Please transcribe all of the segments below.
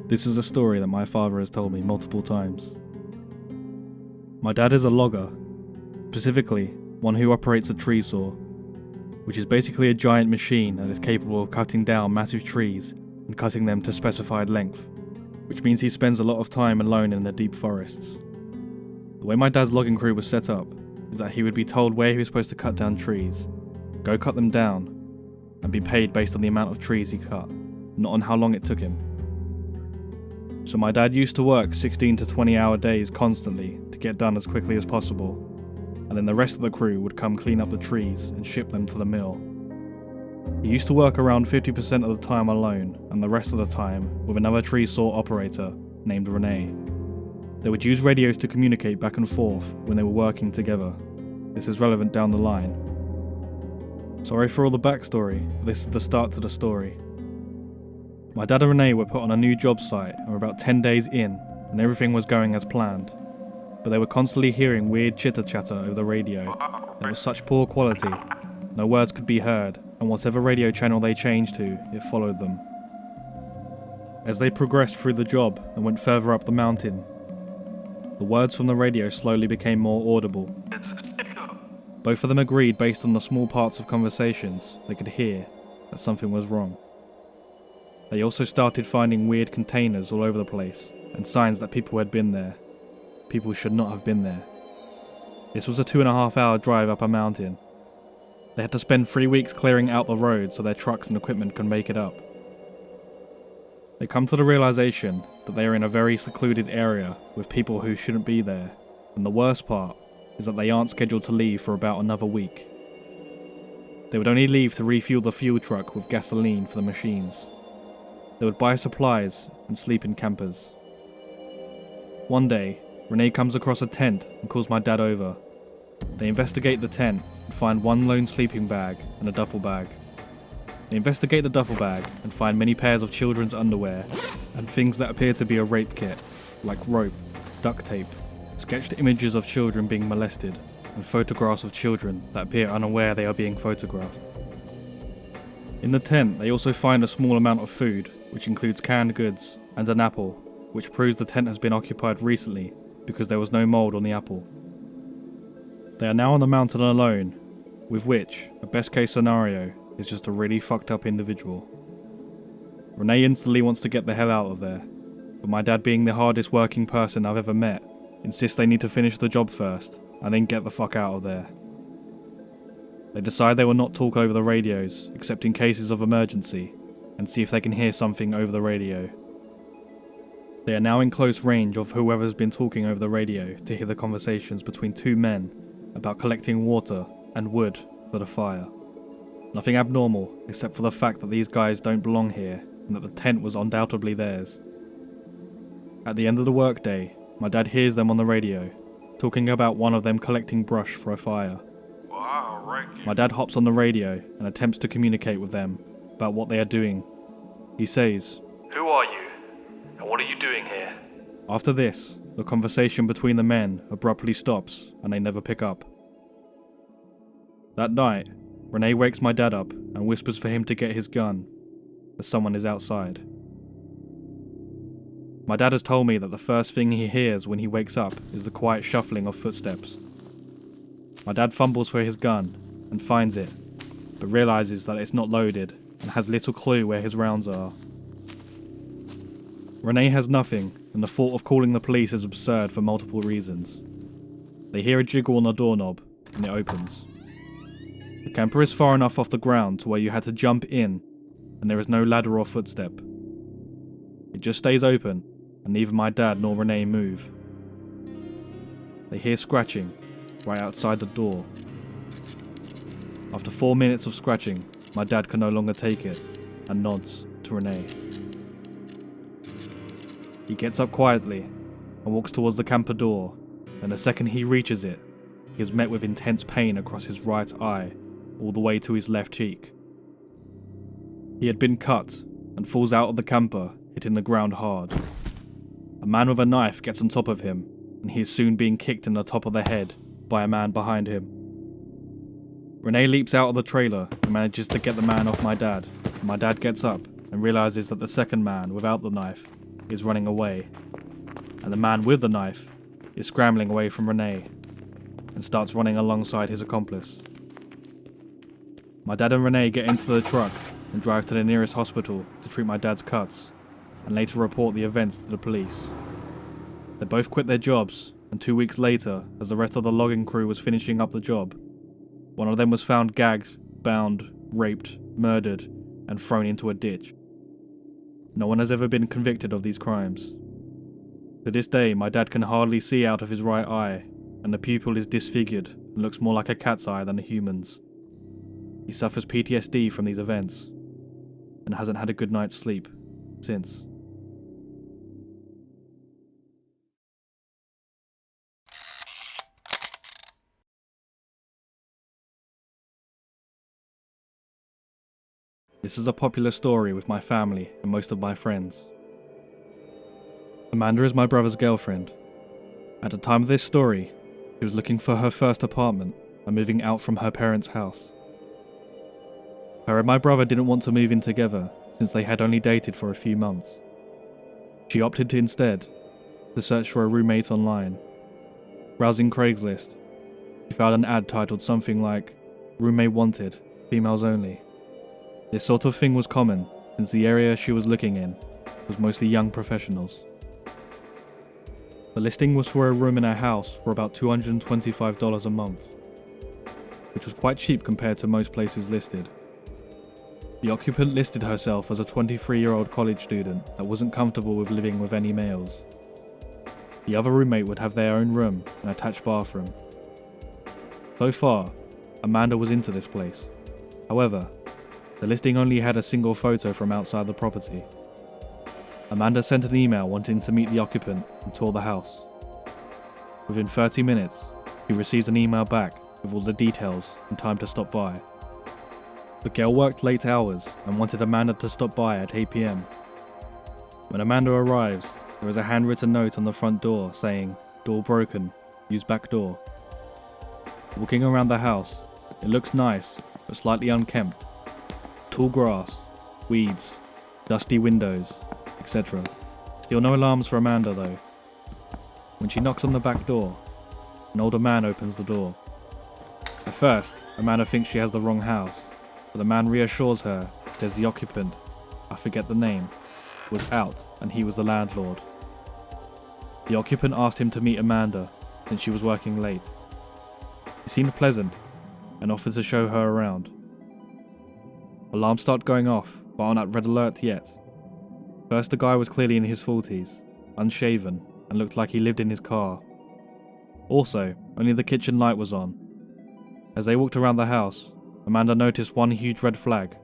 This is a story that my father has told me multiple times. My dad is a logger, specifically one who operates a tree saw, which is basically a giant machine that is capable of cutting down massive trees and cutting them to specified length, which means he spends a lot of time alone in the deep forests. The way my dad's logging crew was set up is that he would be told where he was supposed to cut down trees, go cut them down, and be paid based on the amount of trees he cut, not on how long it took him. So my dad used to work 16 to 20 hour days constantly to get done as quickly as possible, and then the rest of the crew would come clean up the trees and ship them to the mill. He used to work around 50% of the time alone, and the rest of the time with another tree saw operator named Renee. They would use radios to communicate back and forth when they were working together. This is relevant down the line. Sorry for all the backstory, but this is the start to the story. My dad and Renee were put on a new job site and were about 10 days in, and everything was going as planned. But they were constantly hearing weird chitter-chatter over the radio. It was such poor quality, no words could be heard, and whatever radio channel they changed to, it followed them. As they progressed through the job and went further up the mountain, the words from the radio slowly became more audible. Both of them agreed based on the small parts of conversations they could hear that something was wrong. They also started finding weird containers all over the place and signs that people had been there. People should not have been there. This was a 2.5 hour drive up a mountain. They had to spend 3 weeks clearing out the road so their trucks and equipment could make it up. They come to the realization that they are in a very secluded area with people who shouldn't be there, and the worst part is that they aren't scheduled to leave for about another week. They would only leave to refuel the fuel truck with gasoline for the machines. They would buy supplies and sleep in campers. One day, Renee comes across a tent and calls my dad over. They investigate the tent and find one lone sleeping bag and a duffel bag. They investigate the duffel bag and find many pairs of children's underwear and things that appear to be a rape kit, like rope, duct tape, sketched images of children being molested, and photographs of children that appear unaware they are being photographed. In the tent, they also find a small amount of food, which includes canned goods and an apple, which proves the tent has been occupied recently because there was no mold on the apple. They are now on the mountain alone, with which, a best case scenario, is just a really fucked up individual. Renee instantly wants to get the hell out of there, but my dad, being the hardest working person I've ever met, insists they need to finish the job first and then get the fuck out of there. They decide they will not talk over the radios except in cases of emergency, and see if they can hear something over the radio. They are now in close range of whoever's been talking over the radio to hear the conversations between two men about collecting water and wood for the fire. Nothing abnormal except for the fact that these guys don't belong here and that the tent was undoubtedly theirs. At the end of the workday, my dad hears them on the radio, talking about one of them collecting brush for a fire. My dad hops on the radio and attempts to communicate with them about what they are doing. He says, "Who are you? And what are you doing here?" After this, the conversation between the men abruptly stops and they never pick up. That night, Renee wakes my dad up and whispers for him to get his gun, as someone is outside. My dad has told me that the first thing he hears when he wakes up is the quiet shuffling of footsteps. My dad fumbles for his gun and finds it, but realizes that it's not loaded and has little clue where his rounds are. Renee has nothing, and the thought of calling the police is absurd for multiple reasons. They hear a jiggle on the doorknob, and it opens. The camper is far enough off the ground to where you had to jump in, and there is no ladder or footstep. It just stays open, and neither my dad nor Renee move. They hear scratching right outside the door. After 4 minutes of scratching, my dad can no longer take it, and nods to Renee. He gets up quietly and walks towards the camper door, and the second he reaches it, he is met with intense pain across his right eye, all the way to his left cheek. He had been cut and falls out of the camper, hitting the ground hard. A man with a knife gets on top of him, and he is soon being kicked in the top of the head by a man behind him. Renee leaps out of the trailer and manages to get the man off my dad. My dad gets up and realizes that the second man without the knife is running away, and the man with the knife is scrambling away from Renee and starts running alongside his accomplice. My dad and Renee get into the truck and drive to the nearest hospital to treat my dad's cuts and later report the events to the police. They both quit their jobs, and 2 weeks later, as the rest of the logging crew was finishing up the job, one of them was found gagged, bound, raped, murdered, and thrown into a ditch. No one has ever been convicted of these crimes. To this day, my dad can hardly see out of his right eye, and the pupil is disfigured and looks more like a cat's eye than a human's. He suffers PTSD from these events, and hasn't had a good night's sleep since. This is a popular story with my family and most of my friends. Amanda is my brother's girlfriend. At the time of this story, she was looking for her first apartment and moving out from her parents' house. Her and my brother didn't want to move in together since they had only dated for a few months. She opted instead to search for a roommate online. Browsing Craigslist, she found an ad titled something like "Roommate Wanted, Females Only." This sort of thing was common since the area she was looking in was mostly young professionals. The listing was for a room in her house for about $225 a month, which was quite cheap compared to most places listed. The occupant listed herself as a 23-year-old college student that wasn't comfortable with living with any males. The other roommate would have their own room and attached bathroom. So far, Amanda was into this place. However, the listing only had a single photo from outside the property. Amanda sent an email wanting to meet the occupant and tour the house. Within 30 minutes, he received an email back with all the details and time to stop by. The girl worked late hours and wanted Amanda to stop by at 8 PM. When Amanda arrives, there is a handwritten note on the front door saying, "Door broken, use back door." Walking around the house, it looks nice but slightly unkempt. Tall grass, weeds, dusty windows, etc. Still no alarms for Amanda though. When she knocks on the back door, an older man opens the door. At first, Amanda thinks she has the wrong house, but the man reassures her, says the occupant, I forget the name, was out and he was the landlord. The occupant asked him to meet Amanda since she was working late. He seemed pleasant and offered to show her around. Alarms start going off, but aren't at red alert yet. First, the guy was clearly in his 40s, unshaven, and looked like he lived in his car. Also, only the kitchen light was on. As they walked around the house, Amanda noticed one huge red flag.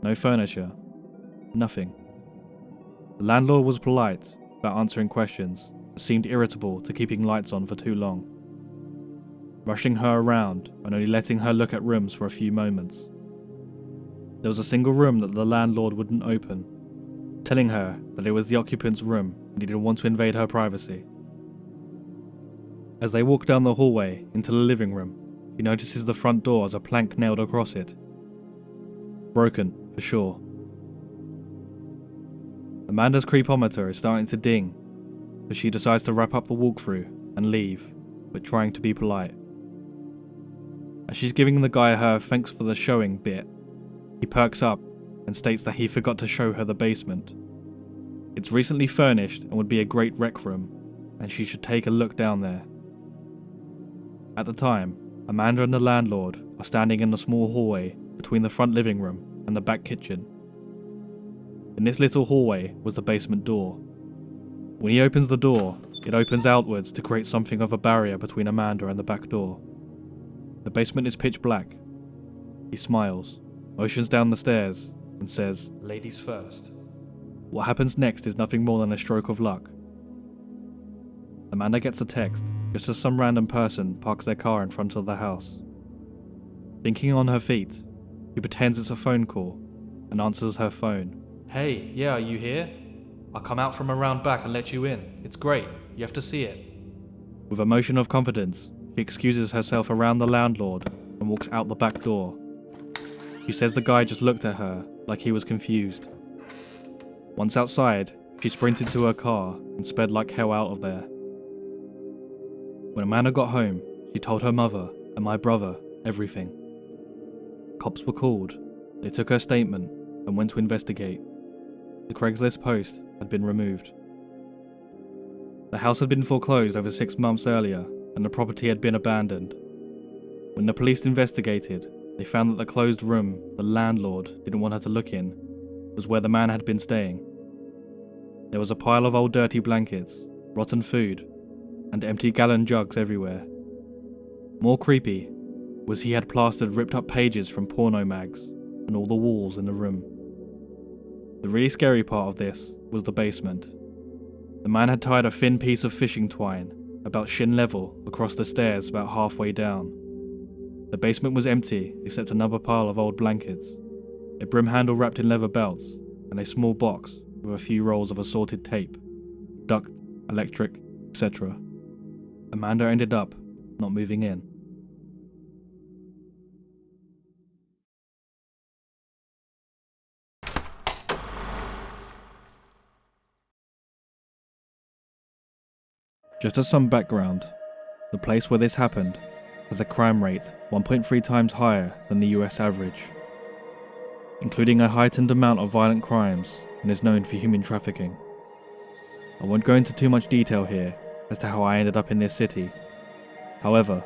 No furniture. Nothing. The landlord was polite about answering questions, but seemed irritable to keeping lights on for too long, rushing her around and only letting her look at rooms for a few moments. There was a single room that the landlord wouldn't open, telling her that it was the occupant's room and he didn't want to invade her privacy. As they walk down the hallway into the living room, he notices the front door has a plank nailed across it. Broken, for sure. Amanda's creepometer is starting to ding, but she decides to wrap up the walkthrough and leave, but trying to be polite. As she's giving the guy her "thanks for the showing" bit, he perks up and states that he forgot to show her the basement. It's recently furnished and would be a great rec room, and she should take a look down there. At the time, Amanda and the landlord are standing in the small hallway between the front living room and the back kitchen. In this little hallway was the basement door. When he opens the door, it opens outwards to create something of a barrier between Amanda and the back door. The basement is pitch black. He smiles, motions down the stairs, and says, "Ladies first." What happens next is nothing more than a stroke of luck. Amanda gets a text just as some random person parks their car in front of the house. Thinking on her feet, she pretends it's a phone call and answers her phone. "Hey, yeah, are you here? I'll come out from around back and let you in. It's great, you have to see it." With a motion of confidence, she excuses herself around the landlord and walks out the back door. She says the guy just looked at her like he was confused. Once outside, She sprinted to her car and sped like hell out of there. When Amanda got home, she told her mother and my brother everything. Cops were called, they took her statement and went to investigate. The Craigslist post had been removed. The house had been foreclosed over 6 months earlier and the property had been abandoned. When the police investigated, they found that the closed room the landlord didn't want her to look in was where the man had been staying. There was a pile of old dirty blankets, rotten food, and empty gallon jugs everywhere. More creepy was he had plastered ripped up pages from porno mags on all the walls in the room. The really scary part of this was the basement. The man had tied a thin piece of fishing twine about shin level across the stairs about halfway down. The basement was empty except another pile of old blankets, a broom handle wrapped in leather belts, and a small box with a few rolls of assorted tape, duct, electric, etc. Amanda ended up not moving in. Just as some background, the place where this happened has a crime rate 1.3 times higher than the US average, including a heightened amount of violent crimes, and is known for human trafficking. I won't go into too much detail here as to how I ended up in this city. However,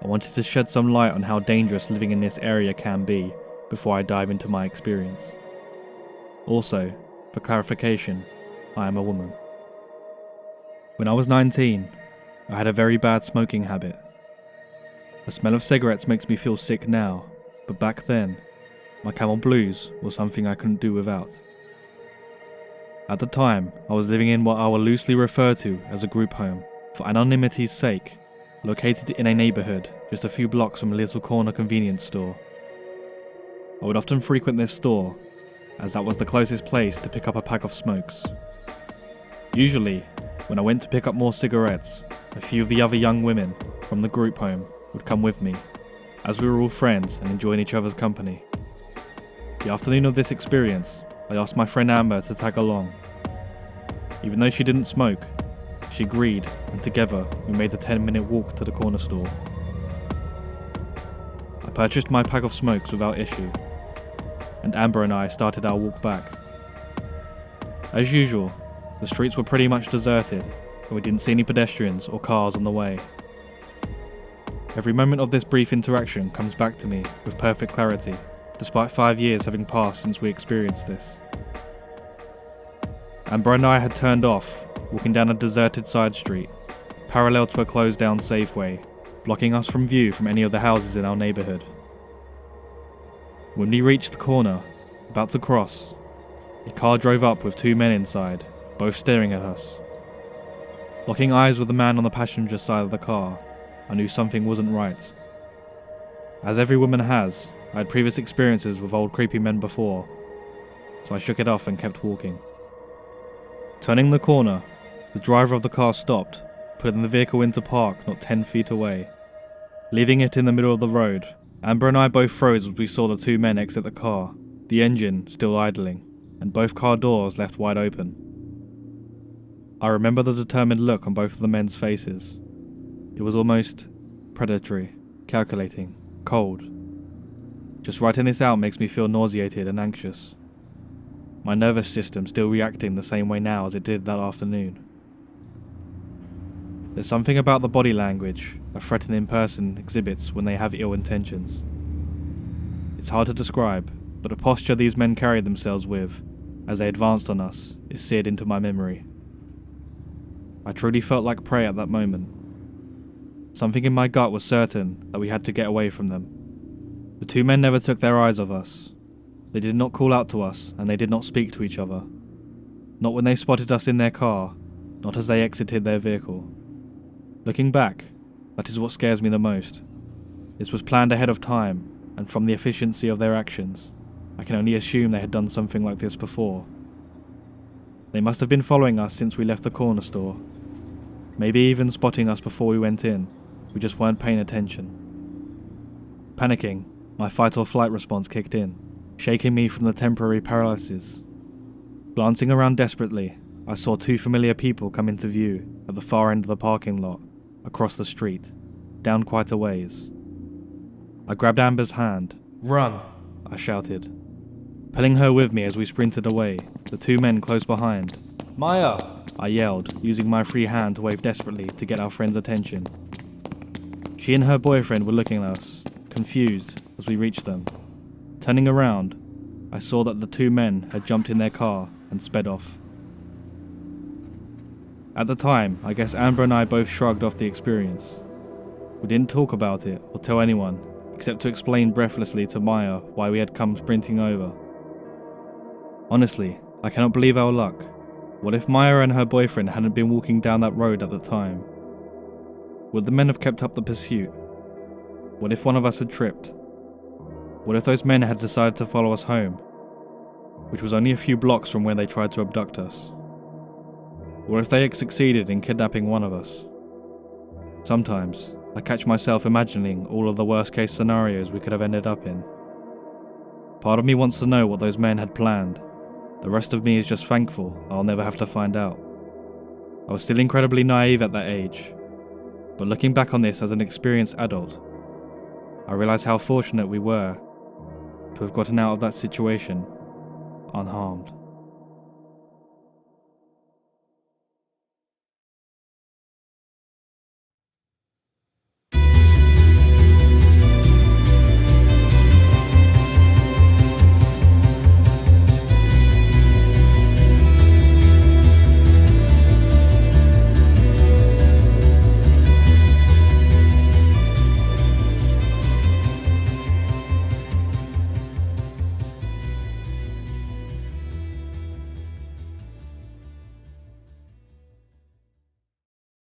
I wanted to shed some light on how dangerous living in this area can be before I dive into my experience. Also, for clarification, I am a woman. When I was 19, I had a very bad smoking habit. The smell of cigarettes makes me feel sick now, but back then, my Camel Blues was something I couldn't do without. At the time, I was living in what I will loosely refer to as a group home, for anonymity's sake, located in a neighbourhood just a few blocks from a little corner convenience store. I would often frequent this store, as that was the closest place to pick up a pack of smokes. Usually, when I went to pick up more cigarettes, a few of the other young women from the group home would come with me, as we were all friends and enjoying each other's company. The afternoon of this experience, I asked my friend Amber to tag along. Even though she didn't smoke, she agreed, and together we made the 10-minute walk to the corner store. I purchased my pack of smokes without issue, and Amber and I started our walk back. As usual, the streets were pretty much deserted, and we didn't see any pedestrians or cars on the way. Every moment of this brief interaction comes back to me with perfect clarity, despite 5 years having passed since we experienced this. Amber and I had turned off, walking down a deserted side street, parallel to a closed-down Safeway, blocking us from view from any of the houses in our neighbourhood. When we reached the corner, about to cross, a car drove up with 2 men inside, both staring at us. Locking eyes with the man on the passenger side of the car, I knew something wasn't right. As every woman has, I had previous experiences with old creepy men before, so I shook it off and kept walking. Turning the corner, the driver of the car stopped, putting the vehicle into park not 10 feet away. Leaving it in the middle of the road, Amber and I both froze as we saw the 2 men exit the car, the engine still idling, and both car doors left wide open. I remember the determined look on both of the men's faces. It was almost predatory, calculating, cold. Just writing this out makes me feel nauseated and anxious. My nervous system still reacting the same way now as it did that afternoon. There's something about the body language a threatening person exhibits when they have ill intentions. It's hard to describe, but the posture these men carried themselves with, as they advanced on us, is seared into my memory. I truly felt like prey at that moment. Something in my gut was certain that we had to get away from them. The 2 men never took their eyes off us. They did not call out to us, and they did not speak to each other. Not when they spotted us in their car, not as they exited their vehicle. Looking back, that is what scares me the most. This was planned ahead of time, and from the efficiency of their actions, I can only assume they had done something like this before. They must have been following us since we left the corner store. Maybe even spotting us before we went in, we just weren't paying attention. Panicking, my fight or flight response kicked in, shaking me from the temporary paralysis. Glancing around desperately, I saw two familiar people come into view at the far end of the parking lot, across the street, down quite a ways. I grabbed Amber's hand. Run! I shouted, pulling her with me as we sprinted away, the two men close behind. Maya! I yelled, using my free hand to wave desperately to get our friend's attention. She and her boyfriend were looking at us, confused, as we reached them. Turning around, I saw that the two men had jumped in their car and sped off. At the time, I guess Amber and I both shrugged off the experience. We didn't talk about it or tell anyone, except to explain breathlessly to Maya why we had come sprinting over. Honestly, I cannot believe our luck. What if Maya and her boyfriend hadn't been walking down that road at the time? Would the men have kept up the pursuit? What if one of us had tripped? What if those men had decided to follow us home, which was only a few blocks from where they tried to abduct us? What if they had succeeded in kidnapping one of us? Sometimes, I catch myself imagining all of the worst case scenarios we could have ended up in. Part of me wants to know what those men had planned. The rest of me is just thankful I'll never have to find out. I was still incredibly naive at that age, but looking back on this as an experienced adult, I realise how fortunate we were to have gotten out of that situation unharmed.